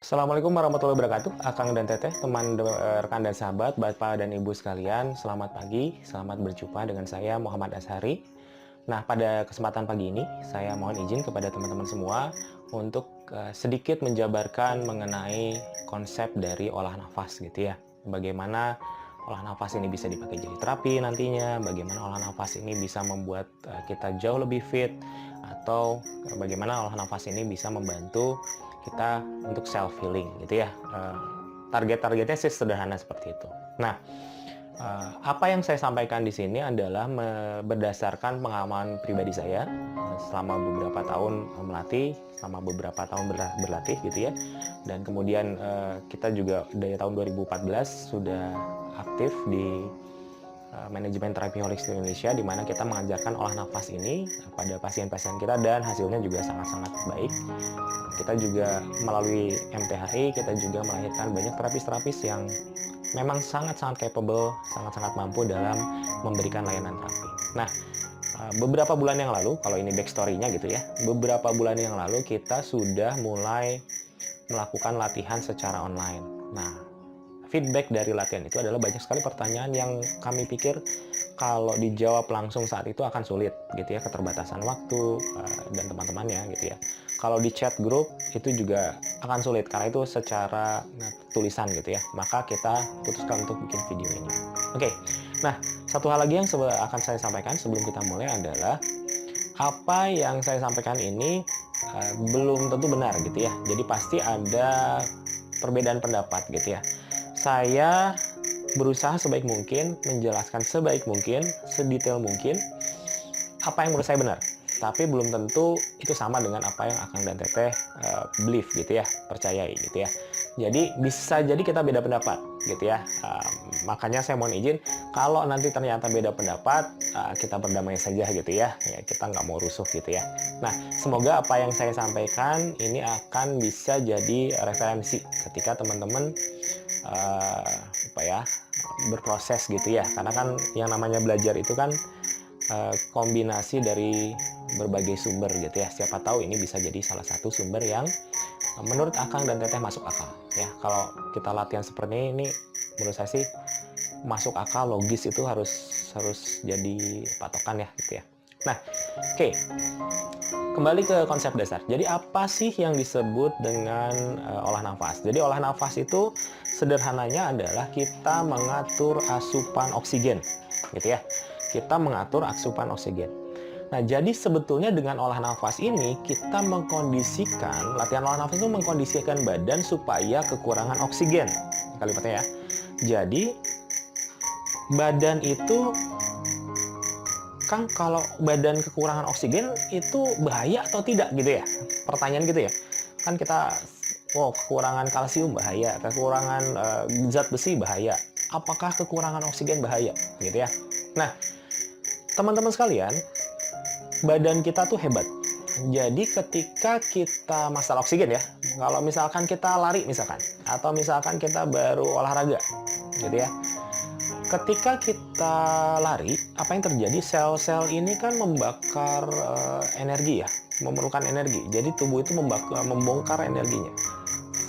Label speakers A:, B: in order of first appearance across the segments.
A: Assalamualaikum warahmatullahi wabarakatuh, Akang dan Teteh, rekan dan sahabat, Bapak dan Ibu sekalian, selamat pagi, selamat berjumpa dengan saya Muhammad Ashari. Nah, pada kesempatan pagi ini, saya mohon izin kepada teman-teman semua untuk sedikit menjabarkan mengenai konsep dari olah nafas gitu ya. Bagaimana olah nafas ini bisa dipakai jadi terapi nantinya, bagaimana olah nafas ini bisa membuat kita jauh lebih fit, atau bagaimana olah nafas ini bisa membantu kita untuk self healing gitu ya. Target-targetnya sih sederhana seperti itu. Nah, apa yang saya sampaikan di sini adalah berdasarkan pengalaman pribadi saya selama beberapa tahun melatih, selama beberapa tahun berlatih gitu ya. Dan kemudian kita juga dari tahun 2014 sudah aktif di manajemen terapi holistik Indonesia, di mana kita mengajarkan olah nafas ini pada pasien-pasien kita dan hasilnya juga sangat-sangat baik. Kita juga melalui MTHI, kita juga melahirkan banyak terapis-terapis yang memang sangat-sangat capable, sangat-sangat mampu dalam memberikan layanan terapi. Nah, beberapa bulan yang lalu, kalau ini backstory-nya gitu ya, beberapa bulan yang lalu kita sudah mulai melakukan latihan secara online. Nah, feedback dari latihan itu adalah banyak sekali pertanyaan yang kami pikir kalau dijawab langsung saat itu akan sulit gitu ya, keterbatasan waktu dan teman-temannya gitu ya. Kalau di chat grup itu juga akan sulit karena itu secara tulisan gitu ya. Maka kita putuskan untuk bikin video ini. Oke. Nah, satu hal lagi yang akan saya sampaikan sebelum kita mulai adalah apa yang saya sampaikan ini belum tentu benar gitu ya. Jadi pasti ada perbedaan pendapat gitu ya. Saya berusaha sebaik mungkin menjelaskan sebaik mungkin, sedetail mungkin apa yang menurut saya benar. Tapi belum tentu itu sama dengan apa yang Akang dan Teteh believe gitu ya, percayai gitu ya. Jadi bisa jadi kita beda pendapat gitu ya. Makanya saya mohon izin kalau nanti ternyata beda pendapat, kita berdamai saja gitu ya. Ya kita nggak mau rusuh gitu ya. Nah, semoga apa yang saya sampaikan ini akan bisa jadi referensi ketika teman-teman berproses gitu ya. Karena kan yang namanya belajar itu kan kombinasi dari berbagai sumber gitu ya. Siapa tahu ini bisa jadi salah satu sumber yang menurut Akang dan Teteh masuk akal ya. Kalau kita latihan seperti ini menurut saya sih masuk akal, logis, itu harus jadi patokan ya gitu ya. Nah, oke. Kembali ke konsep dasar. Jadi apa sih yang disebut dengan olah nafas? Jadi olah nafas itu sederhananya adalah kita mengatur asupan oksigen, gitu ya. Kita mengatur asupan oksigen. Nah, jadi sebetulnya dengan olah nafas ini kita mengkondisikan, latihan olah nafas itu mengkondisikan badan supaya kekurangan oksigen. Kalimatnya ya. Jadi badan itu kan, kalau badan kekurangan oksigen itu bahaya atau tidak gitu ya? Pertanyaan gitu ya. Kan kita, kekurangan kalsium bahaya, kekurangan zat besi bahaya. Apakah kekurangan oksigen bahaya gitu ya? Nah, teman-teman sekalian, badan kita tuh hebat. Jadi ketika kita masalah oksigen ya, kalau misalkan kita lari misalkan, atau misalkan kita baru olahraga gitu ya, ketika kita lari, apa yang terjadi? Sel-sel ini kan membakar energi ya, memerlukan energi. Jadi tubuh itu membongkar energinya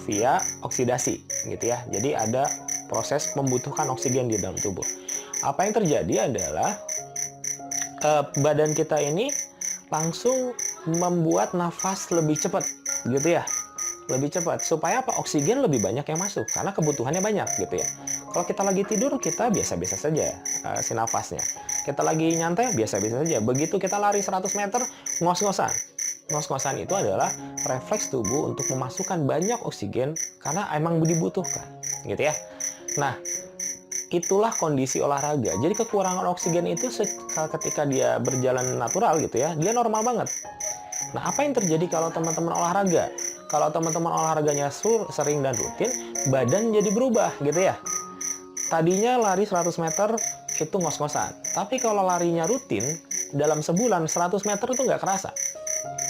A: via oksidasi, gitu ya. Jadi ada proses membutuhkan oksigen di dalam tubuh. Apa yang terjadi adalah badan kita ini langsung membuat nafas lebih cepat, gitu ya. Lebih cepat supaya apa? Oksigen lebih banyak yang masuk karena kebutuhannya banyak gitu ya. Kalau kita lagi tidur kita biasa-biasa saja si nafasnya. Kita lagi nyantai biasa-biasa saja. Begitu kita lari 100 meter ngos-ngosan. Ngos-ngosan itu adalah refleks tubuh untuk memasukkan banyak oksigen karena emang dibutuhkan gitu ya. Nah, itulah kondisi olahraga. Jadi kekurangan oksigen itu ketika dia berjalan natural gitu ya, dia normal banget. Nah, apa yang terjadi kalau teman-teman olahraga? Kalau teman-teman olahraganya sering dan rutin, badan jadi berubah gitu ya. Tadinya lari 100 meter itu ngos-ngosan. Tapi kalau larinya rutin, dalam sebulan 100 meter itu nggak kerasa.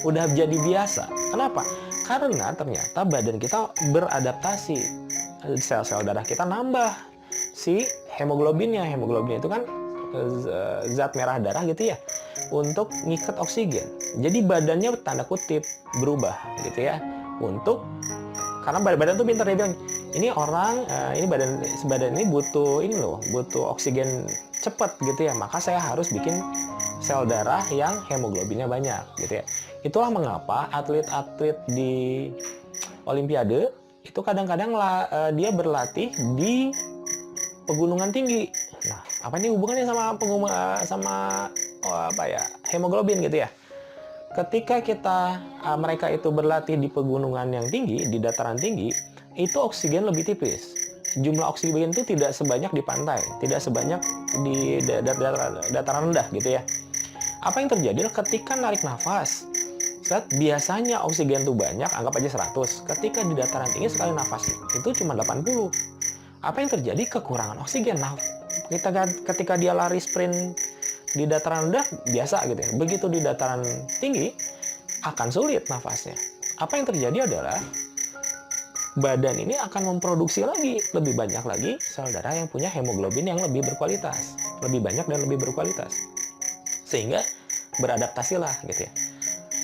A: Udah jadi biasa. Kenapa? Karena ternyata badan kita beradaptasi. Sel-sel darah kita nambah. Si hemoglobinnya. Hemoglobin itu kan zat merah darah gitu ya, untuk ngikat oksigen. Jadi badannya tanda kutip berubah gitu ya, untuk Karena badan tuh pintar, dia bilang, ini orang, ini badan ini butuh ini loh, butuh oksigen cepat gitu ya, maka saya harus bikin sel darah yang hemoglobinnya banyak gitu ya. Itulah mengapa atlet-atlet di Olimpiade itu kadang-kadang dia berlatih di pegunungan tinggi. Nah, apa ini hubungannya sama apa ya, hemoglobin gitu ya? Ketika mereka itu berlatih di pegunungan yang tinggi, di dataran tinggi, itu oksigen lebih tipis. Jumlah oksigen itu tidak sebanyak di pantai, tidak sebanyak di dataran rendah gitu ya. Apa yang terjadi ketika narik nafas? Biasanya oksigen itu banyak, anggap aja 100. Ketika di dataran tinggi sekali nafas itu cuma 80. Apa yang terjadi? Kekurangan oksigen. Nah, ketika dia lari sprint di dataran rendah biasa gitu ya. Begitu di dataran tinggi akan sulit nafasnya. Apa yang terjadi adalah badan ini akan memproduksi lagi lebih banyak lagi sel darah yang punya hemoglobin yang lebih berkualitas, lebih banyak dan lebih berkualitas. Sehingga beradaptasilah gitu ya.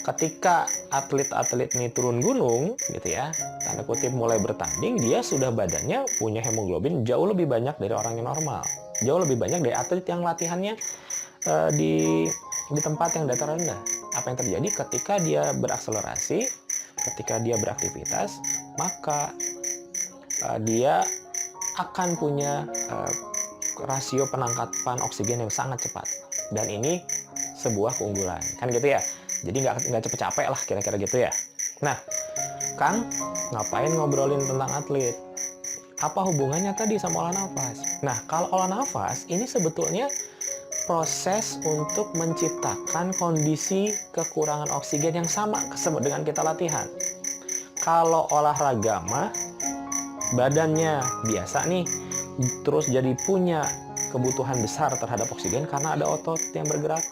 A: Ketika atlet-atlet ini turun gunung gitu ya, tanda kutip mulai bertanding, dia sudah badannya punya hemoglobin jauh lebih banyak dari orang yang normal. Jauh lebih banyak dari atlet yang latihannya di tempat yang dataran rendah. Apa yang terjadi ketika dia berakselerasi, ketika dia beraktivitas, maka dia akan punya rasio penangkapan oksigen yang sangat cepat. Dan ini sebuah keunggulan, kan gitu ya. Jadi nggak cepet capek lah, kira-kira gitu ya. Nah, Kang, ngapain ngobrolin tentang atlet? Apa hubungannya tadi sama olah nafas? Nah, kalau olah nafas ini sebetulnya proses untuk menciptakan kondisi kekurangan oksigen yang sama dengan kita latihan. Kalau olahraga mah badannya biasa nih, terus jadi punya kebutuhan besar terhadap oksigen karena ada otot yang bergerak.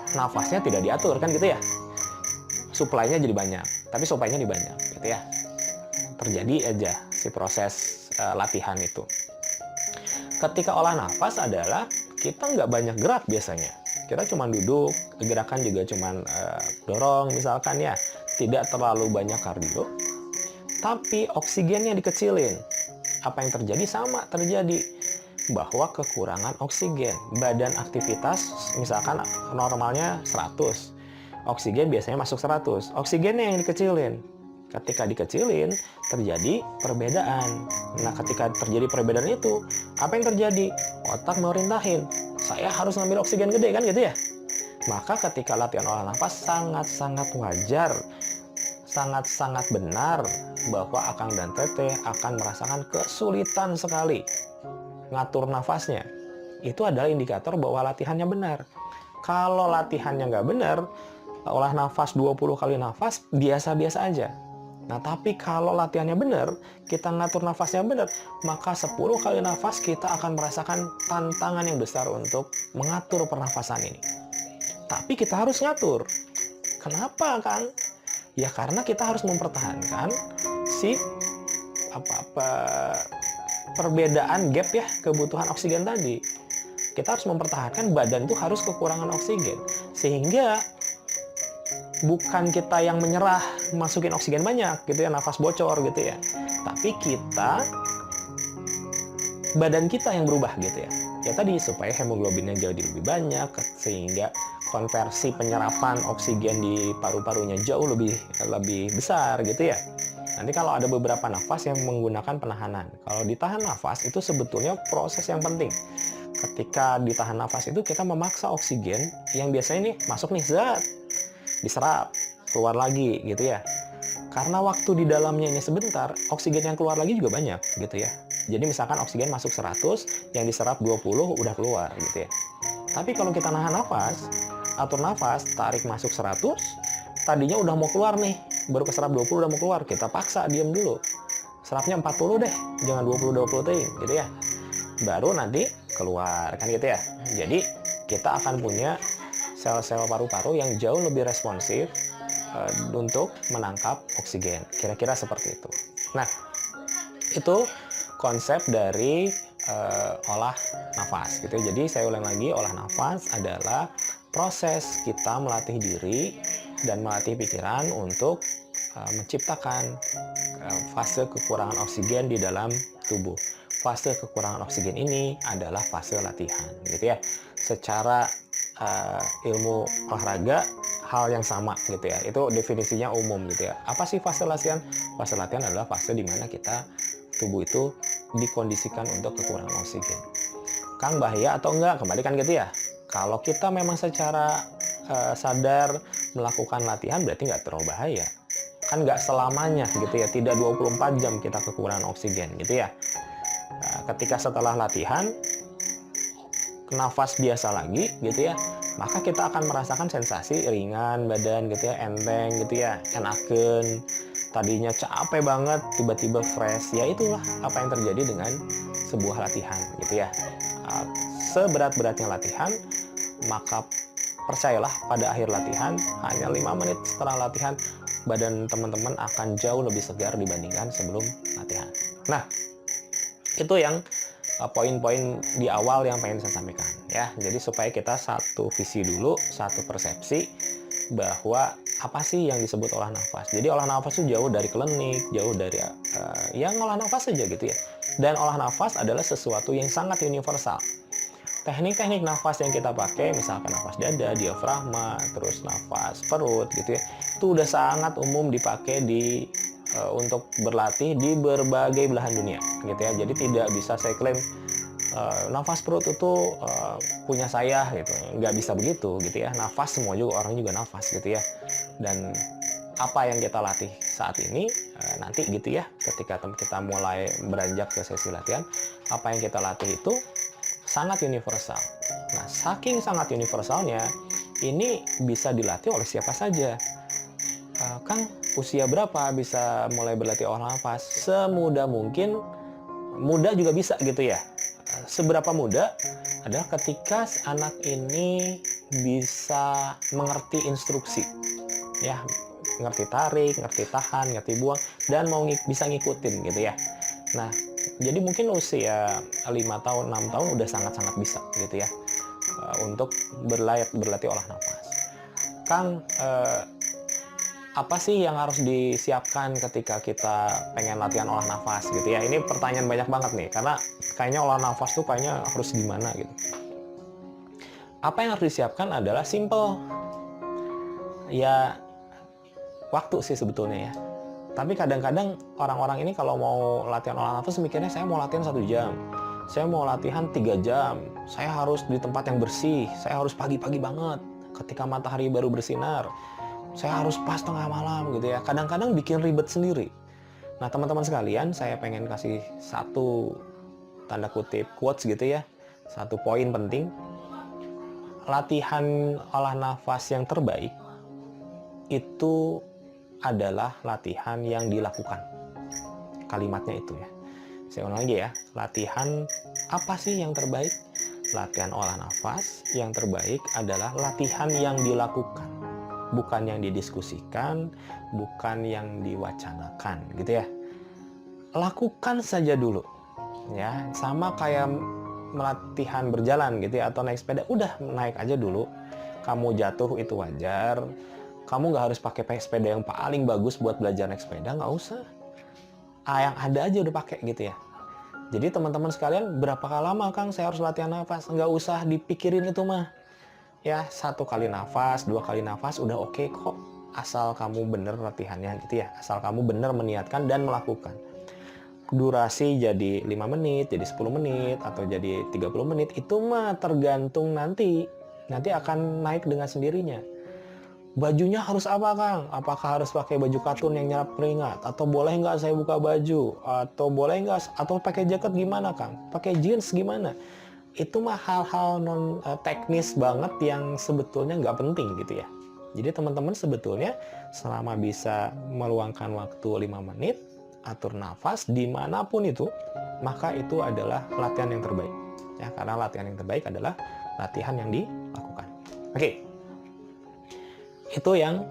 A: Nafasnya tidak diatur, kan gitu ya. Suplainya jadi banyak, tapi supply-nya dibanyak gitu ya. Terjadi aja si proses latihan itu. Ketika olah nafas adalah kita nggak banyak gerak biasanya. Kita cuma duduk, gerakan juga cuma dorong misalkan ya. Tidak terlalu banyak kardio, tapi oksigennya dikecilin. Apa yang terjadi? Sama terjadi bahwa kekurangan oksigen. Badan aktivitas misalkan normalnya 100. Oksigen biasanya masuk 100. Oksigennya yang dikecilin. Ketika dikecilin, terjadi perbedaan. Nah, ketika terjadi perbedaan itu, apa yang terjadi? Otak merintahin, saya harus ngambil oksigen gede, kan gitu ya? Maka ketika latihan olah nafas sangat-sangat wajar, sangat-sangat benar bahwa Akang dan Teteh akan merasakan kesulitan sekali ngatur nafasnya. Itu adalah indikator bahwa latihannya benar. Kalau latihannya nggak benar, olah nafas 20 kali nafas biasa-biasa aja. Nah, tapi kalau latihannya benar, kita ngatur nafasnya benar, maka 10 kali nafas kita akan merasakan tantangan yang besar untuk mengatur pernafasan ini. Tapi kita harus ngatur. Kenapa, Kang? Ya karena kita harus mempertahankan si perbedaan gap ya kebutuhan oksigen tadi. Kita harus mempertahankan badan itu harus kekurangan oksigen. Sehingga bukan kita yang menyerah masukin oksigen banyak gitu ya, nafas bocor gitu ya. Tapi badan kita yang berubah gitu ya. Ya tadi supaya hemoglobinnya jadi lebih banyak sehingga konversi penyerapan oksigen di paru-parunya jauh lebih besar gitu ya. Nanti kalau ada beberapa nafas yang menggunakan penahanan. Kalau ditahan nafas itu sebetulnya proses yang penting. Ketika ditahan nafas itu kita memaksa oksigen yang biasanya nih masuk nih diserap, keluar lagi gitu ya. Karena waktu di dalamnya ini sebentar, oksigen yang keluar lagi juga banyak gitu ya. Jadi misalkan oksigen masuk 100, yang diserap 20 udah keluar gitu ya. Tapi kalau kita nahan nafas, atur nafas, tarik masuk 100, tadinya udah mau keluar nih, baru keserap 20 udah mau keluar, kita paksa diam dulu. Serapnya 40 deh, jangan 20 ting gitu ya. Baru nanti keluar kan gitu ya. Jadi kita akan punya sel-sel paru-paru yang jauh lebih responsif untuk menangkap oksigen. Kira-kira seperti itu. Nah, itu konsep dari olah nafas gitu. Jadi saya ulang lagi, olah nafas adalah proses kita melatih diri dan melatih pikiran untuk menciptakan fase kekurangan oksigen di dalam tubuh. Fase kekurangan oksigen ini adalah fase latihan, gitu ya. Secara ilmu olahraga hal yang sama, gitu ya. Itu definisinya umum, gitu ya. Apa sih fase latihan? Fase latihan adalah fase di mana tubuh itu dikondisikan untuk kekurangan oksigen. Kang, bahaya atau enggak? Kembali kan gitu ya. Kalau kita memang secara sadar melakukan latihan berarti nggak terlalu bahaya. Kan nggak selamanya gitu ya, tidak 24 jam kita kekurangan oksigen gitu ya. Ketika setelah latihan, nafas biasa lagi gitu ya, maka kita akan merasakan sensasi ringan badan gitu ya, enteng gitu ya, enakeun. Tadinya capek banget, tiba-tiba fresh. Ya itulah apa yang terjadi dengan sebuah latihan gitu ya. Seberat-beratnya latihan, maka percayalah pada akhir latihan, hanya 5 menit setelah latihan, badan teman-teman akan jauh lebih segar dibandingkan sebelum latihan. Nah, itu yang poin-poin di awal yang pengen saya sampaikan ya. Jadi supaya kita satu visi dulu, satu persepsi bahwa apa sih yang disebut olah nafas. Jadi olah nafas itu jauh dari klinik, jauh dari yang olah nafas saja gitu ya. Dan olah nafas adalah sesuatu yang sangat universal. Teknik-teknik nafas yang kita pakai, misalkan nafas dada, diafragma, terus nafas perut gitu ya, itu udah sangat umum dipakai untuk berlatih di berbagai belahan dunia gitu ya. Jadi tidak bisa saya klaim nafas perut itu punya saya gitu, nggak bisa begitu gitu ya. Nafas semua juga orang juga nafas gitu ya. Dan apa yang kita latih saat ini nanti gitu ya, ketika kita mulai beranjak ke sesi latihan, apa yang kita latih itu sangat universal. Nah, saking sangat universalnya, ini bisa dilatih oleh siapa saja. Kang, usia berapa bisa mulai berlatih olah nafas? Semudah mungkin, muda juga bisa gitu ya. Seberapa muda adalah ketika anak ini bisa mengerti instruksi. Ya, ngerti tarik, ngerti tahan, ngerti buang, dan bisa ngikutin gitu ya. Nah, jadi mungkin usia 5 tahun, 6 tahun udah sangat-sangat bisa gitu ya untuk berlatih olah nafas. Kang, apa sih yang harus disiapkan ketika kita pengen latihan olah nafas gitu ya? Ini pertanyaan banyak banget nih, karena kayaknya olah nafas tuh kayaknya harus gimana gitu. Apa yang harus disiapkan adalah simple. Ya, waktu sih sebetulnya ya. Tapi kadang-kadang orang-orang ini kalau mau latihan olah nafas mikirnya saya mau latihan 1 jam. Saya mau latihan 3 jam. Saya harus di tempat yang bersih. Saya harus pagi-pagi banget ketika matahari baru bersinar. Saya harus pas tengah malam gitu ya. Kadang-kadang bikin ribet sendiri. Nah, teman-teman sekalian, saya pengen kasih satu tanda kutip quotes gitu ya. Satu poin penting. Latihan olah nafas yang terbaik itu adalah latihan yang dilakukan. Kalimatnya itu ya. Saya ulang lagi ya. Latihan apa sih yang terbaik? Latihan olah nafas yang terbaik adalah latihan yang dilakukan. Bukan yang didiskusikan, bukan yang diwacanakan gitu ya. Lakukan saja dulu. Ya, sama kayak latihan berjalan gitu ya, atau naik sepeda, udah naik aja dulu. Kamu jatuh itu wajar. Kamu nggak harus pakai sepeda yang paling bagus buat belajar naik sepeda, nggak usah. Yang ada aja udah pakai gitu ya. Jadi teman-teman sekalian, berapa lama Kang saya harus latihan nafas? Nggak usah dipikirin itu mah. Ya, 1 kali nafas, 2 kali nafas udah oke kok. Asal kamu bener latihannya gitu ya. Asal kamu bener meniatkan dan melakukan. Durasi jadi 5 menit, jadi 10 menit, atau jadi 30 menit, itu mah tergantung nanti. Nanti akan naik dengan sendirinya. Bajunya harus apa Kang? Apakah harus pakai baju katun yang nyerap keringat? Atau boleh nggak saya buka baju? Atau boleh nggak? Atau pakai jaket gimana Kang? Pakai jeans gimana? Itu mah hal-hal non teknis banget yang sebetulnya nggak penting gitu ya. Jadi teman-teman sebetulnya selama bisa meluangkan waktu 5 menit, atur nafas dimanapun itu, maka itu adalah latihan yang terbaik. Ya, karena latihan yang terbaik adalah latihan yang dilakukan. Oke. Itu yang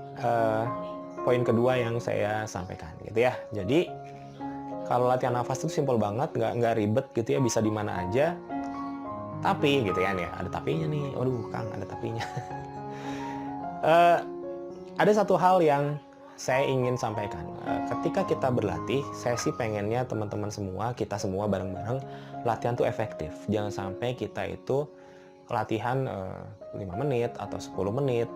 A: poin kedua yang saya sampaikan gitu ya. Jadi kalau latihan nafas itu simpel banget, nggak ribet gitu ya, bisa di mana aja. Tapi gitu ya, ada tapinya nih. Waduh Kang, ada tapinya. Ada satu hal yang saya ingin sampaikan, ketika kita berlatih, saya sih pengennya teman-teman semua, kita semua bareng-bareng latihan tuh efektif. Jangan sampai kita itu latihan 5 menit atau 10 menit,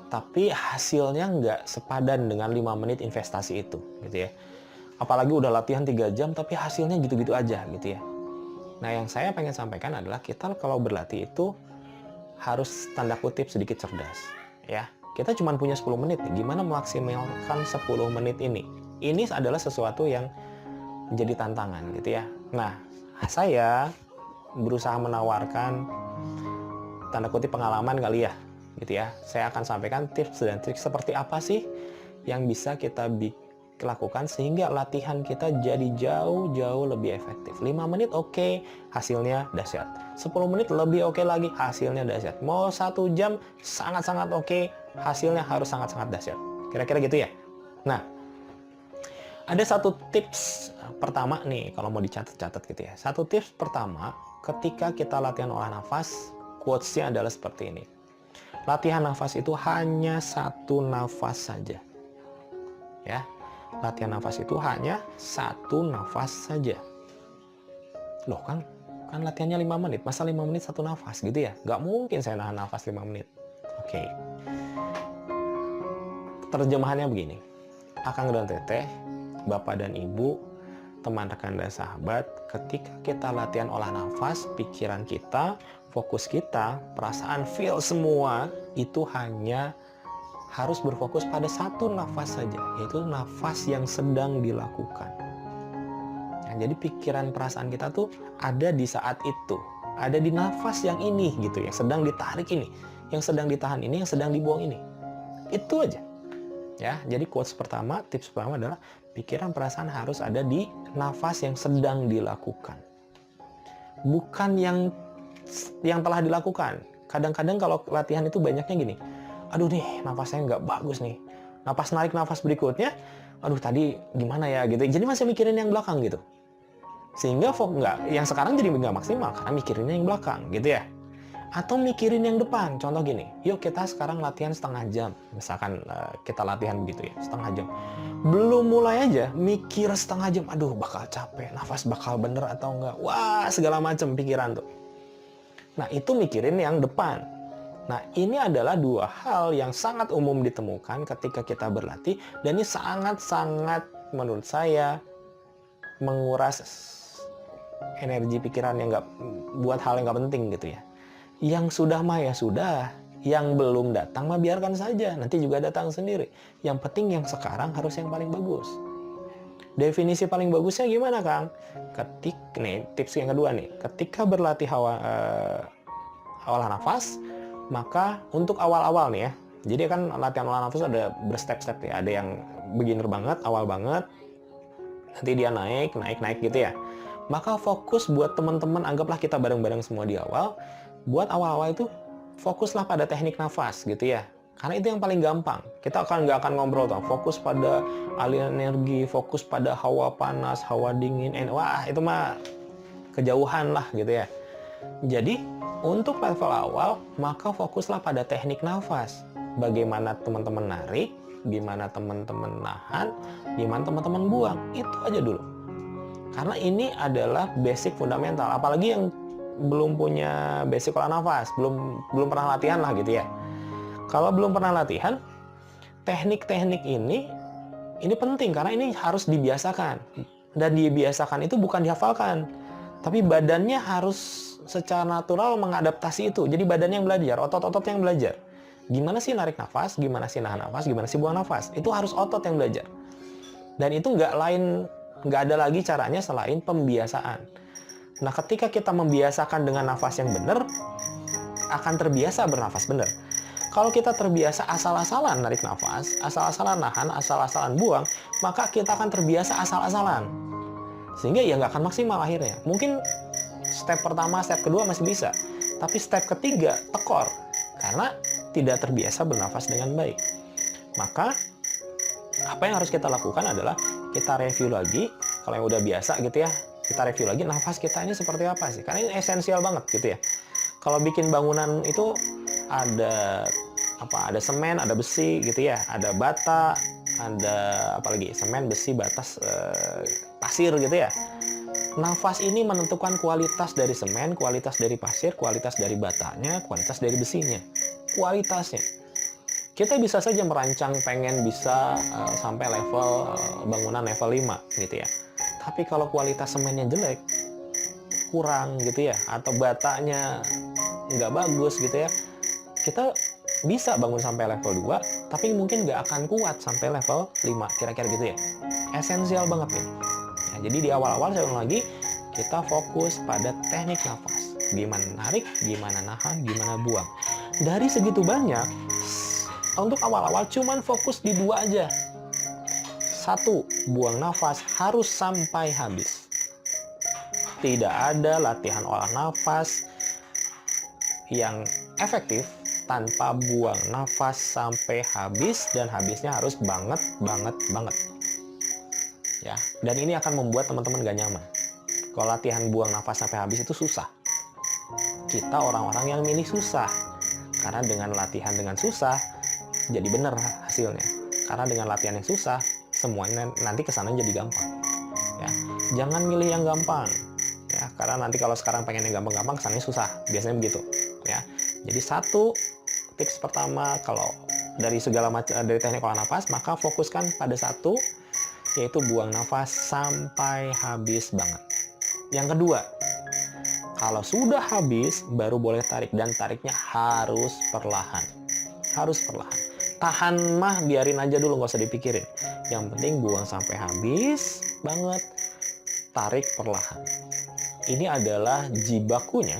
A: tapi hasilnya nggak sepadan dengan 5 menit investasi itu, gitu ya. Apalagi udah latihan 3 jam, tapi hasilnya gitu-gitu aja, gitu ya. Nah, yang saya pengen sampaikan adalah kita kalau berlatih itu harus tanda kutip sedikit cerdas, ya. Kita cuma punya 10 menit nih, gimana memaksimalkan 10 menit ini? Ini adalah sesuatu yang menjadi tantangan, gitu ya. Nah, saya berusaha menawarkan tanda kutip pengalaman kali ya, gitu ya. Saya akan sampaikan tips dan trik seperti apa sih yang bisa kita lakukan sehingga latihan kita jadi jauh-jauh lebih efektif. 5 menit oke, hasilnya dahsyat. 10 menit lebih oke lagi, hasilnya dahsyat. Mau 1 jam sangat-sangat oke, hasilnya harus sangat-sangat dahsyat. Kira-kira gitu ya. Nah, ada satu tips pertama nih kalau mau dicatat-catat gitu ya. Satu tips pertama ketika kita latihan olah nafas, quotes-nya adalah seperti ini. Latihan nafas itu hanya 1 nafas saja. Ya. Latihan nafas itu hanya 1 nafas saja. Loh kan latihannya 5 menit, masa 5 menit 1 nafas gitu ya? Nggak mungkin saya nahan nafas 5 menit. Oke. Terjemahannya begini. Akang dan Teteh, Bapak dan Ibu, teman rekan dan sahabat, ketika kita latihan olah nafas, pikiran kita, fokus kita, perasaan, feel semua, itu hanya harus berfokus pada 1 nafas saja, yaitu nafas yang sedang dilakukan. Nah, jadi pikiran perasaan kita tuh ada di saat itu, ada di nafas yang ini gitu, yang sedang ditarik ini, yang sedang ditahan ini, yang sedang dibuang ini. Itu aja. Ya, jadi quotes pertama, tips pertama adalah pikiran perasaan harus ada di nafas yang sedang dilakukan. Bukan yang telah dilakukan. Kadang-kadang kalau latihan itu banyaknya gini. Aduh nih, nafasnya nggak bagus nih. Napas narik nafas berikutnya, aduh tadi gimana ya gitu. Jadi masih mikirin yang belakang gitu. Sehingga yang sekarang jadi nggak maksimal karena mikirinnya yang belakang gitu ya. Atau mikirin yang depan. Contoh gini, yuk kita sekarang latihan setengah jam. Misalkan kita latihan begitu ya, setengah jam. Belum mulai aja, mikir setengah jam. Aduh bakal capek, nafas bakal bener atau enggak. Wah segala macam pikiran tuh. Nah itu mikirin yang depan. Nah, ini adalah 2 hal yang sangat umum ditemukan ketika kita berlatih dan ini sangat-sangat menurut saya menguras energi pikiran yang buat hal yang nggak penting gitu ya. Yang sudah mah ya sudah, yang belum datang mah biarkan saja, nanti juga datang sendiri. Yang penting yang sekarang harus yang paling bagus. Definisi paling bagusnya gimana, Kang? Tips yang kedua nih, ketika berlatih olah nafas, maka untuk awal-awal nih ya, jadi kan latihan olah nafas ada berstep-step ya, ada yang beginner banget, awal banget, nanti dia naik gitu ya. Maka fokus buat teman-teman, anggaplah kita bareng-bareng semua di awal, buat awal-awal itu fokuslah pada teknik nafas gitu ya. Karena itu yang paling gampang. Kita nggak akan ngobrol tuh, fokus pada aliran energi, fokus pada hawa panas, hawa dingin, wah itu mah kejauhan lah gitu ya. Jadi untuk level awal, maka fokuslah pada teknik nafas. Bagaimana teman-teman narik, gimana teman-teman nahan, gimana teman-teman buang. Itu aja dulu. Karena ini adalah basic fundamental. Apalagi yang belum punya basic olah nafas, belum pernah latihan lah gitu ya. Kalau belum pernah latihan, teknik-teknik ini penting karena ini harus dibiasakan. Dan dibiasakan itu bukan dihafalkan, tapi badannya harus secara natural mengadaptasi itu. Jadi badannya yang belajar, otot-otot yang belajar. Gimana sih narik nafas, gimana sih nahan nafas, gimana sih buang nafas. Itu harus otot yang belajar. Dan itu nggak ada lagi caranya selain pembiasaan. Nah, ketika kita membiasakan dengan nafas yang benar, akan terbiasa bernafas benar. Kalau kita terbiasa asal-asalan narik nafas, asal-asalan nahan, asal-asalan buang, maka kita akan terbiasa asal-asalan. Sehingga ya nggak akan maksimal akhirnya. Mungkin step pertama, step kedua masih bisa. Tapi step ketiga, tekor. Karena tidak terbiasa bernafas dengan baik. Maka, apa yang harus kita lakukan adalah kita review lagi. Kalau yang udah biasa gitu ya, kita review lagi nafas kita ini seperti apa sih. Karena ini esensial banget gitu ya. Kalau bikin bangunan itu ada semen, ada besi gitu ya, ada bata, ada apalagi semen, besi, batas, pasir gitu ya. Nafas ini menentukan kualitas dari semen, kualitas dari pasir, kualitas dari batanya, kualitas dari besinya. Kualitasnya. Kita bisa saja merancang pengen bisa sampai level bangunan level 5 gitu ya. Tapi kalau kualitas semennya jelek, kurang gitu ya, atau batanya nggak bagus gitu ya, kita bisa bangun sampai level 2, tapi mungkin nggak akan kuat sampai level 5, kira-kira gitu ya. Esensial banget nih. Nah, jadi di awal-awal saya ulang lagi, kita fokus pada teknik nafas. Gimana narik, gimana nahan, gimana buang. Dari segitu banyak, untuk awal-awal cuman fokus di 2 aja. 1, buang nafas harus sampai habis. Tidak ada latihan olah nafas yang efektif tanpa buang nafas sampai habis, dan habisnya harus banget. Ya, dan ini akan membuat teman-teman gak nyaman. Kalau latihan buang nafas sampai habis itu susah. Kita orang-orang yang milih susah. Karena dengan latihan dengan susah, jadi benar hasilnya. Karena dengan latihan yang susah, semuanya nanti kesana jadi gampang. Ya, jangan milih yang gampang. Ya, karena nanti kalau sekarang pengen yang gampang-gampang, kesannya susah. Biasanya begitu. Ya, jadi 1 tips pertama, kalau dari segala macam dari teknik olah nafas, maka fokuskan pada 1, yaitu buang nafas sampai habis banget. Yang kedua, kalau sudah habis baru boleh tarik, dan tariknya harus perlahan. Harus perlahan. Tahan mah biarin aja dulu, nggak usah dipikirin. Yang penting buang sampai habis banget, tarik perlahan. Ini adalah jibakunya,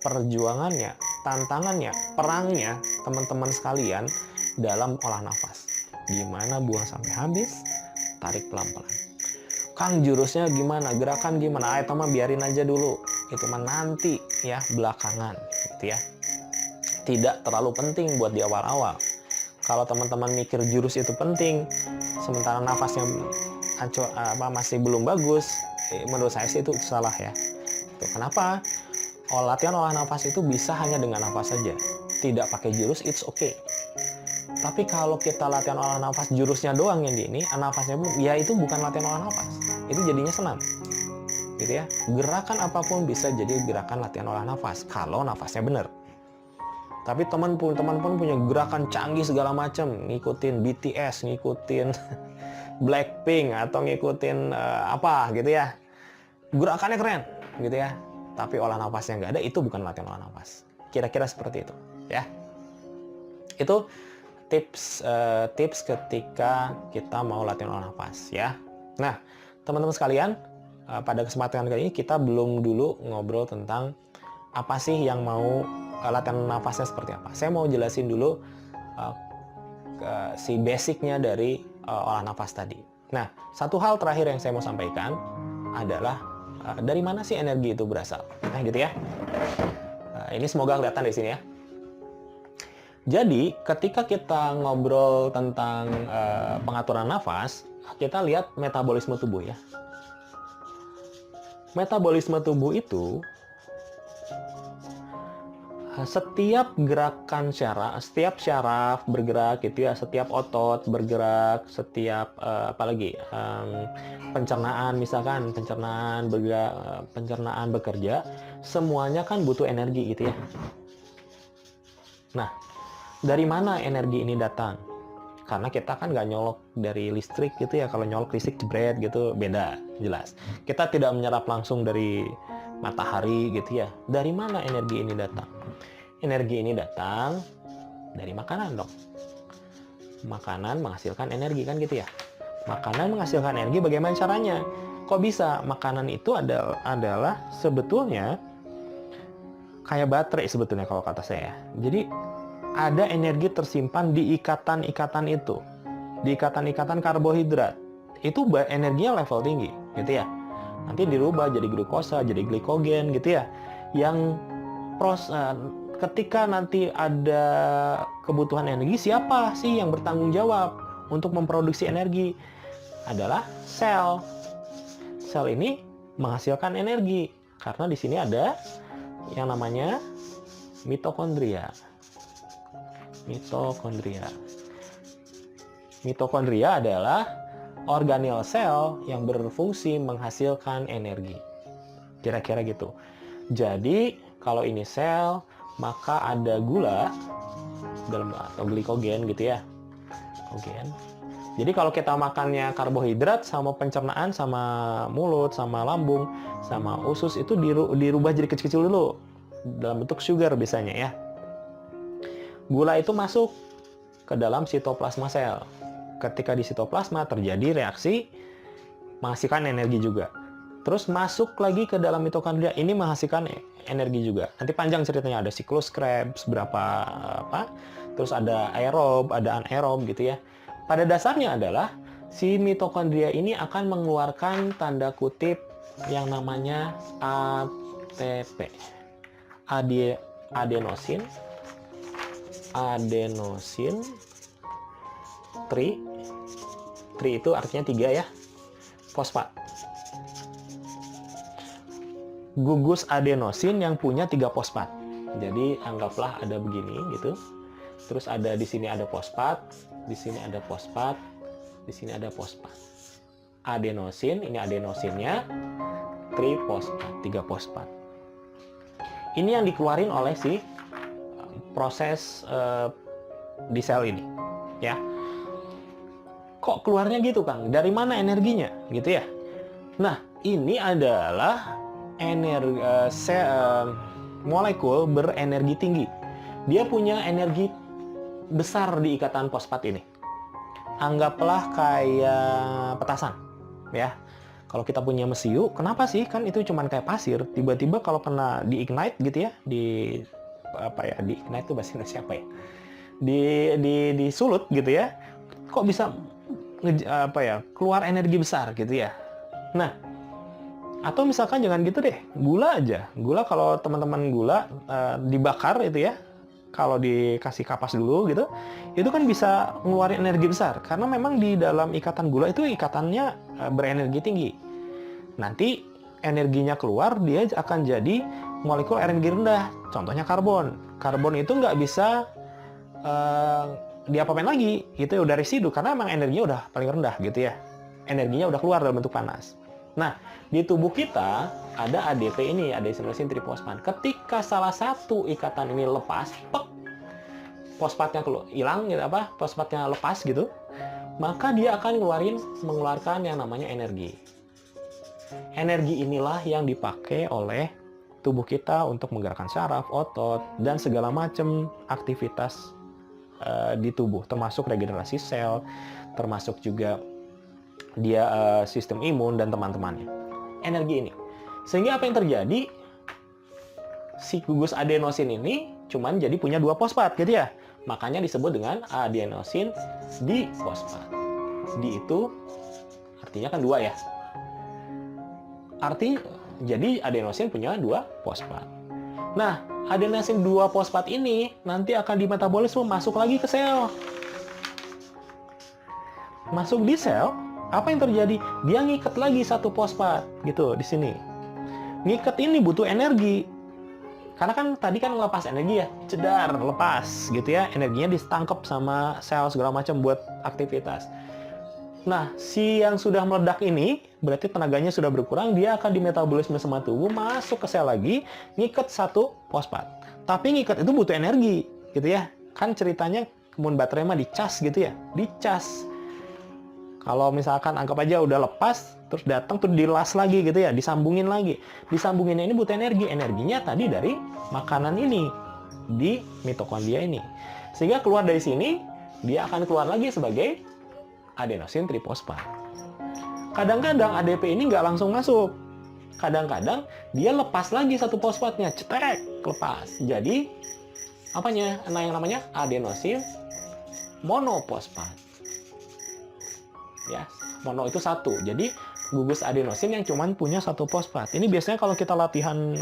A: perjuangannya, tantangannya, perangnya teman-teman sekalian dalam olah nafas. Gimana buang sampai habis, tarik pelan-pelan. Kang, jurusnya gimana, gerakan gimana? Itu mah biarin aja dulu, itu mah nanti ya, belakangan gitu ya. Tidak terlalu penting buat di awal-awal. Kalau teman-teman mikir jurus itu penting, sementara nafasnya masih belum bagus, menurut saya sih itu salah ya. Tuh, kenapa? Latihan olah nafas itu bisa hanya dengan nafas saja, tidak pakai jurus, it's okay. Tapi kalau kita latihan olah nafas jurusnya doang yang di ini, nafasnya belum, ya itu bukan latihan olah nafas, itu jadinya senam gitu ya. Gerakan apapun bisa jadi gerakan latihan olah nafas kalau nafasnya benar. Tapi teman-teman pun punya gerakan canggih segala macam, ngikutin BTS, ngikutin Blackpink, atau ngikutin apa gitu ya, gerakannya keren gitu ya, tapi olah nafasnya nggak ada, itu bukan latihan olah nafas. Kira-kira seperti itu ya. Itu tips ketika kita mau latihan olah nafas ya. Nah, teman-teman sekalian, pada kesempatan kali ini kita belum dulu ngobrol tentang apa sih yang mau latihan nafasnya seperti apa. Saya mau jelasin dulu si basicnya dari olah nafas tadi. Nah, satu hal terakhir yang saya mau sampaikan adalah dari mana sih energi itu berasal. Nah, gitu ya. Ini semoga kelihatan di sini ya. Jadi, ketika kita ngobrol tentang pengaturan nafas, kita lihat metabolisme tubuh ya. Metabolisme tubuh itu, setiap gerakan setiap syaraf bergerak gitu ya, setiap otot bergerak, setiap pencernaan misalkan, pencernaan bergerak, pencernaan bekerja, semuanya kan butuh energi gitu ya. Nah, dari mana energi ini datang? Karena kita kan nggak nyolok dari listrik gitu ya. Kalau nyolok listrik jebret gitu beda, jelas. Kita tidak menyerap langsung dari matahari gitu ya. Dari mana energi ini datang? Energi ini datang dari makanan dong. Makanan menghasilkan energi kan gitu ya. Makanan menghasilkan energi, bagaimana caranya? Kok bisa? Makanan itu adalah sebetulnya kayak baterai sebetulnya kalau kata saya. Jadi ada energi tersimpan di ikatan-ikatan itu. Di ikatan-ikatan karbohidrat. Itu energinya level tinggi gitu ya. Nanti dirubah jadi glukosa, jadi glikogen gitu ya. Yang ketika nanti ada kebutuhan energi, siapa sih yang bertanggung jawab untuk memproduksi energi? Adalah sel. Sel ini menghasilkan energi karena di sini ada yang namanya mitokondria. Mitokondria. Mitokondria adalah organel sel yang berfungsi menghasilkan energi. Kira-kira gitu. Jadi, kalau ini sel, maka ada gula dalam atau glikogen gitu ya. Glikogen. Jadi kalau kita makannya karbohidrat sama pencernaan, sama mulut, sama lambung, sama usus itu dirubah jadi kecil-kecil dulu dalam bentuk sugar biasanya ya. Gula itu masuk ke dalam sitoplasma sel. Ketika di sitoplasma terjadi reaksi menghasilkan energi juga. Terus masuk lagi ke dalam mitokondria, ini menghasilkan energi juga. Nanti panjang ceritanya, ada siklus Krebs berapa apa, terus ada aerob, ada anaerob gitu ya. Pada dasarnya adalah si mitokondria ini akan mengeluarkan tanda kutip yang namanya ATP. Adenosin tri itu artinya 3 ya, fosfat. Gugus adenosin yang punya 3 fosfat. Jadi anggaplah ada begini gitu. Terus ada di sini ada fosfat, di sini ada fosfat, di sini ada fosfat. Adenosin, ini adenosinnya, trifosfat, 3 fosfat. Ini yang dikeluarin oleh si proses di sel ini, ya. Kok keluarnya gitu, Kang? Dari mana energinya, gitu ya? Nah, ini adalah molekul berenergi tinggi. Dia punya energi besar di ikatan fosfat ini. Anggaplah kayak petasan, ya. Kalau kita punya mesiu, kenapa sih? Kan itu cuman kayak pasir. Tiba-tiba kalau kena di-ignite gitu ya, di-ignite itu bahasa Indonesia apa ya? Disulut gitu ya. Kok bisa keluar energi besar gitu ya. Nah, atau misalkan jangan gitu deh, gula aja. Gula kalau teman-teman gula dibakar itu ya, kalau dikasih kapas dulu gitu, itu kan bisa ngeluarin energi besar. Karena memang di dalam ikatan gula itu ikatannya berenergi tinggi. Nanti energinya keluar, dia akan jadi molekul energi rendah. Contohnya karbon. Karbon itu nggak bisa diapa-apain lagi, itu udah residu karena emang energinya udah paling rendah gitu ya. Energinya udah keluar dalam bentuk panas. Nah, di tubuh kita ada ADP ini, adenosine trifosfat. Ketika salah satu ikatan ini lepas, fosfatnya hilang gitu fosfatnya lepas gitu, maka dia akan mengeluarkan yang namanya energi. Energi inilah yang dipakai oleh tubuh kita untuk menggerakkan saraf, otot, dan segala macam aktivitas di tubuh, termasuk regenerasi sel, termasuk juga dia sistem imun dan teman-temannya. Energi ini. Sehingga apa yang terjadi? Si gugus adenosin ini cuman jadi punya 2 fosfat gitu ya. Makanya disebut dengan adenosin difosfat. Di itu artinya kan 2 ya. Jadi adenosin punya 2 fosfat. Nah, adenosin 2 fosfat ini nanti akan dimetabolisme masuk lagi ke sel. Masuk di sel, apa yang terjadi? Dia ngikat lagi 1 fosfat gitu di sini. Ngikat ini butuh energi. Karena kan tadi kan ngelepas energi ya, cedar, lepas gitu ya. Energinya ditangkap sama sel segala macam buat aktivitas. Nah, si yang sudah meledak ini berarti tenaganya sudah berkurang, dia akan dimetabolisme sama tubuh, masuk ke sel lagi, ngikat 1 fosfat. Tapi ngikat itu butuh energi gitu ya. Kan ceritanya kemun baterai mah dicas gitu ya, dicas. Kalau misalkan anggap aja udah lepas, terus datang tuh dilas lagi gitu ya, disambungin lagi. Disambunginnya ini butuh energi. Energinya tadi dari makanan ini, di mitokondria ini. Sehingga keluar dari sini, dia akan keluar lagi sebagai adenosin trifosfat. Kadang-kadang ADP ini nggak langsung masuk. Kadang-kadang dia lepas lagi 1 fosfatnya, cetek, lepas. Jadi, apanya? Nah, yang namanya adenosin monofosfat. Ya, mono itu 1. Jadi gugus adenosin yang cuman punya 1 fosfat. Ini biasanya kalau kita latihan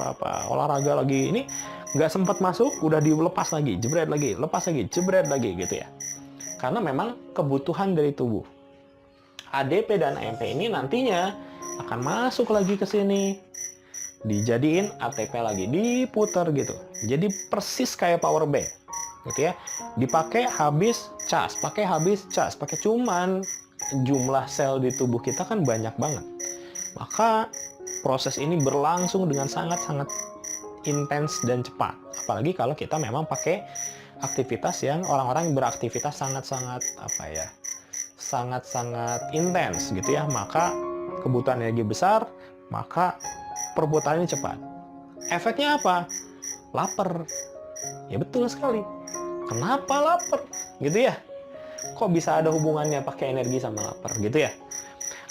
A: olahraga lagi ini nggak sempat masuk, udah dilepas lagi, jebret lagi, lepas lagi, jebret lagi gitu ya. Karena memang kebutuhan dari tubuh. ADP dan AMP ini nantinya akan masuk lagi ke sini, dijadiin ATP lagi, diputar gitu. Jadi persis kayak power bank gitu ya. Dipakai habis pakai habis cas, pakai cuman jumlah sel di tubuh kita kan banyak banget. Maka proses ini berlangsung dengan sangat-sangat intens dan cepat. Apalagi kalau kita memang pakai aktivitas yang orang-orang beraktivitas sangat-sangat sangat-sangat intens gitu ya. Maka kebutuhan energi besar, maka perputarannya cepat. Efeknya apa? Lapar. Ya betul sekali. Kenapa lapar? Gitu ya. Kok bisa ada hubungannya pakai energi sama lapar gitu ya?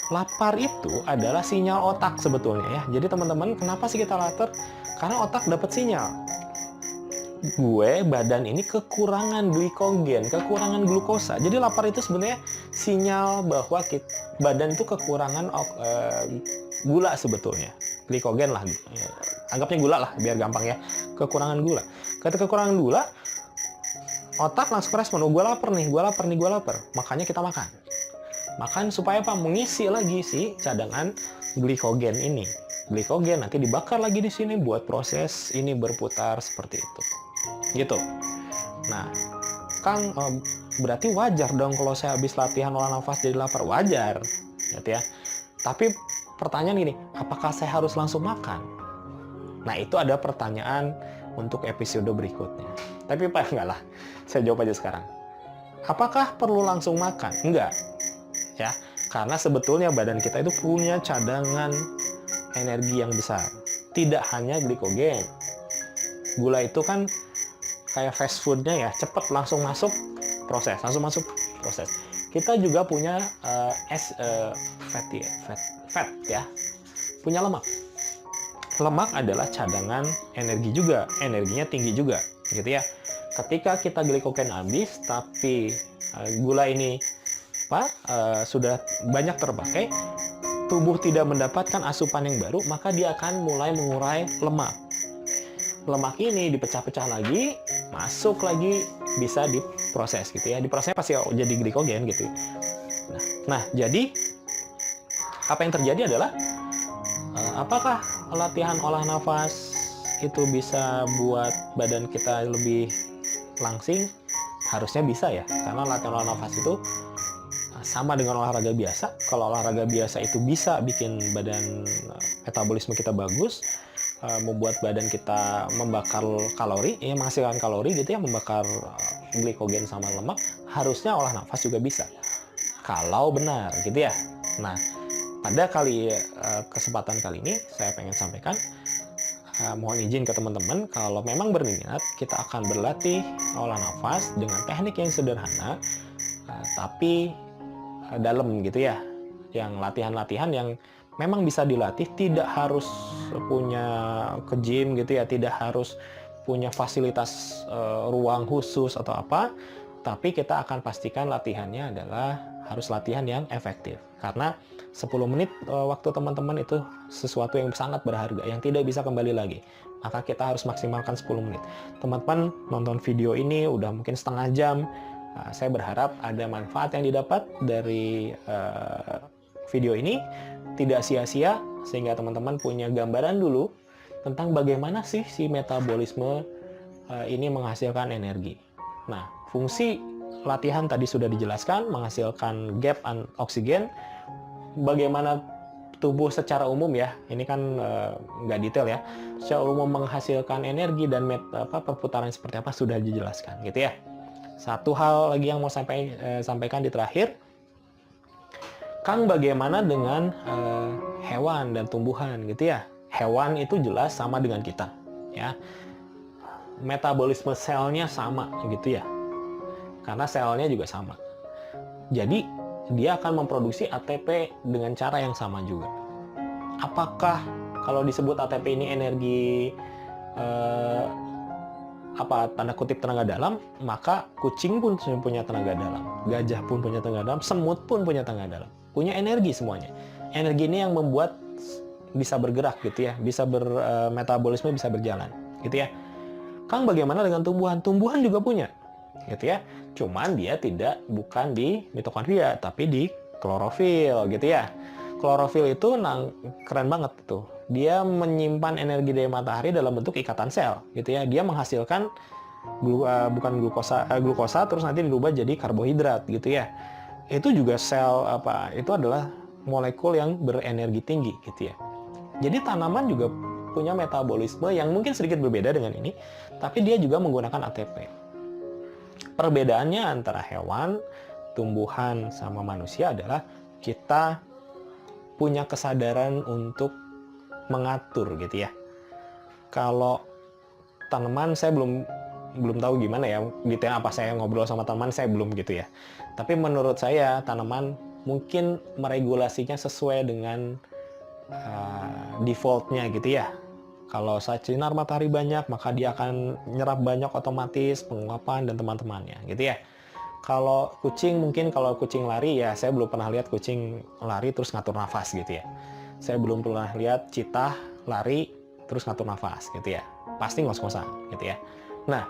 A: Lapar itu adalah sinyal otak sebetulnya ya. Jadi teman-teman, kenapa sih kita lapar? Karena otak dapat sinyal. Badan ini kekurangan glikogen, kekurangan glukosa. Jadi lapar itu sebenarnya sinyal bahwa badan itu kekurangan gula sebetulnya. Glikogen lah. Anggapnya gula lah biar gampang ya. Kekurangan gula. Ketika kekurangan gula, otak langsung respon, gue lapar nih, gue lapar. Makanya kita makan. Makan supaya apa? Mengisi lagi si cadangan glikogen ini. Glikogen nanti dibakar lagi di sini buat proses ini berputar seperti itu. Gitu. Nah, Kang, berarti wajar dong kalau saya habis latihan olah nafas jadi lapar? Wajar. Gitu ya. Tapi pertanyaan gini, apakah saya harus langsung makan? Nah, itu ada pertanyaan untuk episode berikutnya. Tapi Pak, enggak lah. Saya jawab aja sekarang. Apakah perlu langsung makan? Enggak. Ya, karena sebetulnya badan kita itu punya cadangan energi yang besar. Tidak hanya glikogen. Gula itu kan kayak fast foodnya ya, cepat langsung masuk proses. Kita juga punya fat ya. Punya lemak. Lemak adalah cadangan energi juga, energinya tinggi juga, gitu ya. Ketika kita glikogen habis, tapi gula ini sudah banyak terpakai, tubuh tidak mendapatkan asupan yang baru, maka dia akan mulai mengurai lemak. Lemak ini dipecah-pecah lagi, masuk lagi, bisa diproses gitu ya. Diproses pasti jadi glikogen gitu. Nah, jadi apa yang terjadi adalah apakah latihan olah nafas itu bisa buat badan kita lebih langsing? Harusnya bisa ya, karena latihan olah nafas itu sama dengan olahraga biasa. Kalau olahraga biasa itu bisa bikin badan metabolisme kita bagus, membuat badan kita membakar kalori, ya menghasilkan kalori gitu ya, membakar glikogen sama lemak. Harusnya olah nafas juga bisa, kalau benar gitu ya. Nah, pada kesempatan kali ini saya pengen sampaikan, mohon izin ke teman-teman, kalau memang berminat, kita akan berlatih olah nafas dengan teknik yang sederhana, tapi dalam gitu ya, yang latihan-latihan yang memang bisa dilatih, tidak harus punya ke gym gitu ya, tidak harus punya fasilitas ruang khusus atau apa, tapi kita akan pastikan latihannya adalah harus latihan yang efektif, karena 10 menit waktu teman-teman itu sesuatu yang sangat berharga, yang tidak bisa kembali lagi. Maka kita harus maksimalkan 10 menit. Teman-teman nonton video ini udah mungkin setengah jam, saya berharap ada manfaat yang didapat dari video ini, tidak sia-sia, sehingga teman-teman punya gambaran dulu tentang bagaimana sih si metabolisme ini menghasilkan energi. Nah, fungsi latihan tadi sudah dijelaskan, menghasilkan gap oksigen, bagaimana tubuh secara umum ya, ini kan nggak detail ya, secara umum menghasilkan energi dan perputaran seperti apa sudah dijelaskan gitu ya. Satu hal lagi yang mau sampaikan di terakhir, Kang, bagaimana dengan hewan dan tumbuhan gitu ya? Hewan itu jelas sama dengan kita ya, metabolisme selnya sama gitu ya, karena selnya juga sama. Jadi dia akan memproduksi ATP dengan cara yang sama juga. Apakah kalau disebut ATP ini energi tanda kutip tenaga dalam, maka kucing pun punya tenaga dalam, gajah pun punya tenaga dalam, semut pun punya tenaga dalam, punya energi semuanya. Energi ini yang membuat bisa bergerak gitu ya, bisa metabolisme bisa berjalan gitu ya. Kang, bagaimana dengan tumbuhan? Tumbuhan juga punya gitu ya, cuman dia bukan di mitokondria tapi di klorofil gitu ya. Klorofil itu keren banget tuh. Dia menyimpan energi dari matahari dalam bentuk ikatan sel gitu ya. Dia menghasilkan bukan glukosa terus nanti dirubah jadi karbohidrat gitu ya. Itu juga sel itu adalah molekul yang berenergi tinggi gitu ya. Jadi tanaman juga punya metabolisme yang mungkin sedikit berbeda dengan ini, tapi dia juga menggunakan ATP. Perbedaannya antara hewan, tumbuhan sama manusia adalah kita punya kesadaran untuk mengatur gitu ya. Kalau tanaman saya belum tahu gimana ya detail, apa saya ngobrol sama tanaman saya belum gitu ya. Tapi menurut saya tanaman mungkin meregulasinya sesuai dengan defaultnya gitu ya. Kalau sinar matahari banyak, maka dia akan nyerap banyak otomatis, penguapan dan teman-temannya gitu ya. Kalau kucing, mungkin kalau kucing lari ya, saya belum pernah lihat kucing lari terus ngatur nafas gitu ya. Saya belum pernah lihat cheetah lari terus ngatur nafas gitu ya. Pasti ngos-ngosan gitu ya. Nah,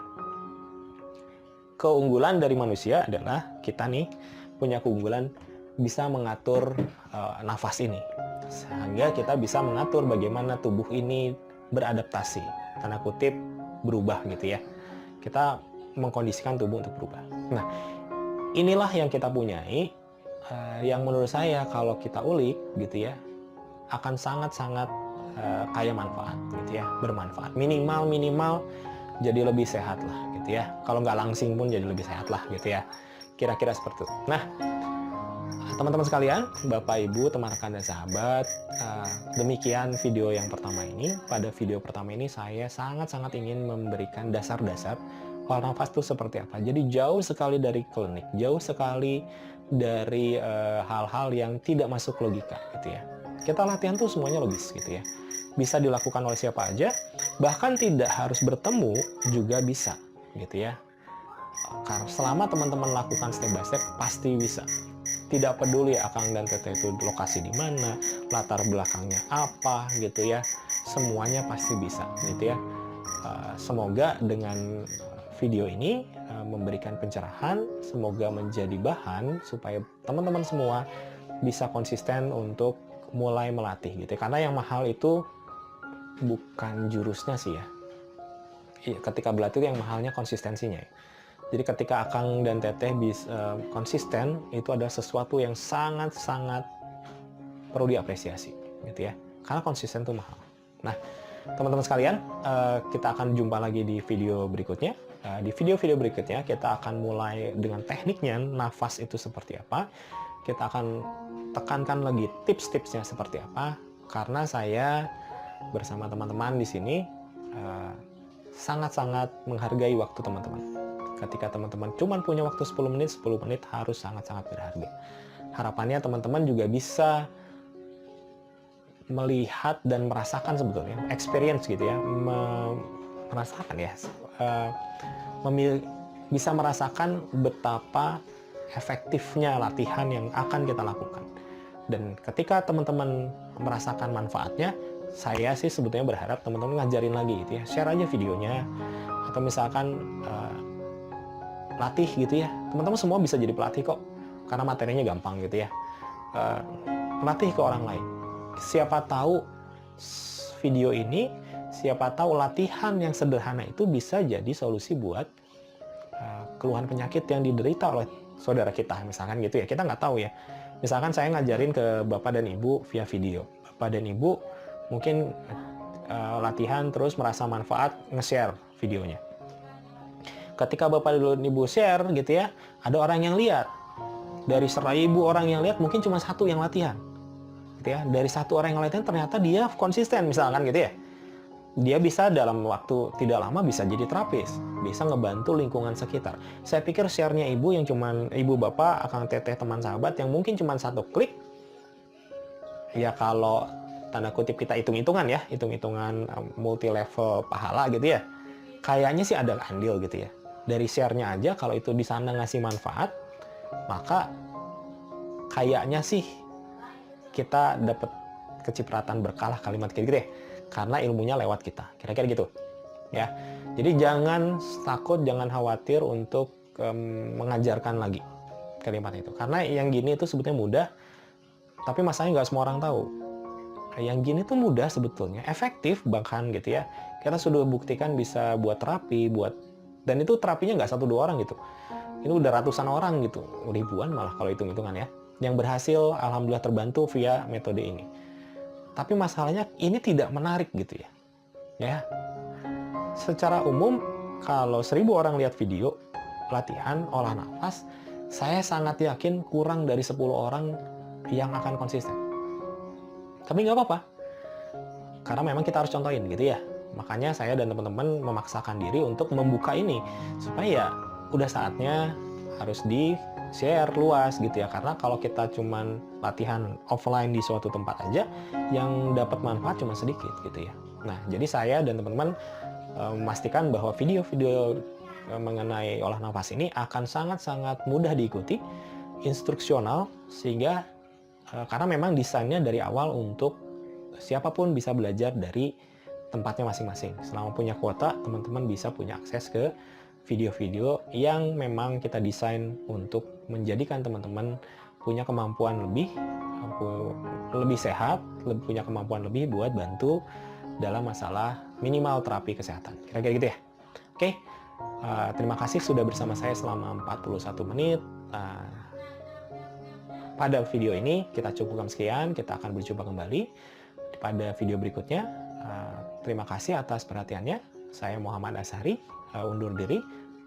A: keunggulan dari manusia adalah kita nih punya keunggulan bisa mengatur nafas ini. Sehingga kita bisa mengatur bagaimana tubuh ini beradaptasi, tanda kutip berubah gitu ya. Kita mengkondisikan tubuh untuk berubah. Nah, inilah yang kita punyai, yang menurut saya kalau kita ulik gitu ya, akan sangat-sangat kaya manfaat gitu ya, bermanfaat. Minimal jadi lebih sehat lah gitu ya. Kalau nggak langsing pun jadi lebih sehat lah gitu ya. Kira-kira seperti itu. Nah, teman-teman sekalian, Bapak, Ibu, teman rekan dan sahabat, demikian video yang pertama ini. Pada video pertama ini saya sangat-sangat ingin memberikan dasar-dasar pola nafas itu seperti apa. Jadi jauh sekali dari klinik, jauh sekali dari hal-hal yang tidak masuk logika gitu ya. Kita latihan tuh semuanya logis gitu ya. Bisa dilakukan oleh siapa aja, bahkan tidak harus bertemu juga bisa gitu ya. Karena selama teman-teman lakukan step by step pasti bisa. Tidak peduli Akang dan Teteh itu lokasi di mana, latar belakangnya apa gitu ya, semuanya pasti bisa gitu ya. Semoga dengan video ini memberikan pencerahan, semoga menjadi bahan supaya teman-teman semua bisa konsisten untuk mulai melatih gitu ya. Karena yang mahal itu bukan jurusnya sih ya. Ketika berlatih yang mahalnya konsistensinya ya. Jadi ketika Akang dan Teteh bisa konsisten, itu adalah sesuatu yang sangat-sangat perlu diapresiasi, gitu ya. Karena konsisten itu mahal. Nah, teman-teman sekalian, kita akan jumpa lagi di video berikutnya. Di video-video berikutnya, kita akan mulai dengan tekniknya, nafas itu seperti apa. Kita akan tekankan lagi tips-tipsnya seperti apa. Karena saya bersama teman-teman di sini sangat-sangat menghargai waktu teman-teman. Ketika teman-teman cuma punya waktu 10 menit harus sangat-sangat berharga. Harapannya teman-teman juga bisa melihat dan merasakan sebetulnya, experience gitu ya, merasakan ya, bisa merasakan betapa efektifnya latihan yang akan kita lakukan. Dan ketika teman-teman merasakan manfaatnya, saya sih sebetulnya berharap teman-teman ngajarin lagi gitu ya, share aja videonya, atau misalkan latih gitu ya. Teman-teman semua bisa jadi pelatih kok, karena materinya gampang gitu ya. Latih ke orang lain. Siapa tahu video ini, siapa tahu latihan yang sederhana itu bisa jadi solusi buat keluhan penyakit yang diderita oleh saudara kita, misalkan gitu ya. Kita nggak tahu ya. Misalkan saya ngajarin ke Bapak dan Ibu via video. Bapak dan Ibu mungkin latihan terus merasa manfaat, nge-share videonya. Ketika Bapak dan Ibu share gitu ya, ada orang yang lihat. Dari 1.000 orang yang lihat mungkin cuma 1 yang latihan. Gitu ya. Dari 1 orang yang latihan ternyata dia konsisten misalkan gitu ya. Dia bisa dalam waktu tidak lama bisa jadi terapis, bisa ngebantu lingkungan sekitar. Saya pikir share-nya Ibu yang cuman Ibu Bapak, Akang Teteh, teman sahabat yang mungkin cuma 1 klik. Ya kalau tanda kutip kita hitung-hitungan ya, hitung-hitungan multi level pahala gitu ya. Kayaknya sih ada andil gitu ya. Dari share-nya aja kalau itu di sana ngasih manfaat, maka kayaknya sih kita dapat kecipratan berkah kalimat kayak gitu ya. Karena ilmunya lewat kita. Kira-kira gitu. Ya. Jadi jangan takut, jangan khawatir untuk mengajarkan lagi kalimat itu. Karena yang gini itu sebetulnya mudah, tapi masalahnya nggak semua orang tahu. Yang gini tuh mudah sebetulnya, efektif bahkan gitu ya. Kita sudah buktikan bisa buat terapi, buat Dan itu terapinya nggak 1-2 orang gitu. Ini udah ratusan orang gitu, ribuan malah kalau hitung-hitungan ya, yang berhasil alhamdulillah terbantu via metode ini. Tapi masalahnya ini tidak menarik gitu ya. Ya, secara umum kalau 1.000 orang lihat video latihan olah nafas, saya sangat yakin kurang dari 10 orang yang akan konsisten. Tapi nggak apa-apa, karena memang kita harus contohin gitu ya. Makanya saya dan teman-teman memaksakan diri untuk membuka ini, supaya ya udah saatnya harus di-share luas gitu ya. Karena kalau kita cuman latihan offline di suatu tempat aja, yang dapat manfaat cuma sedikit gitu ya. Nah, jadi saya dan teman-teman memastikan bahwa video-video mengenai olah nafas ini akan sangat-sangat mudah diikuti, instruksional, sehingga karena memang desainnya dari awal untuk siapapun bisa belajar dari tempatnya masing-masing. Selama punya kuota, teman-teman bisa punya akses ke video-video yang memang kita desain untuk menjadikan teman-teman punya kemampuan lebih sehat, punya kemampuan lebih buat bantu dalam masalah minimal terapi kesehatan. Kira-kira gitu ya. Oke, terima kasih sudah bersama saya selama 41 menit. Pada video ini kita cukupkan sekian, kita akan berjumpa kembali pada video berikutnya. Terima kasih atas perhatiannya. Saya Muhammad Ashari, undur diri.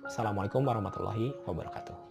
A: Assalamualaikum warahmatullahi wabarakatuh.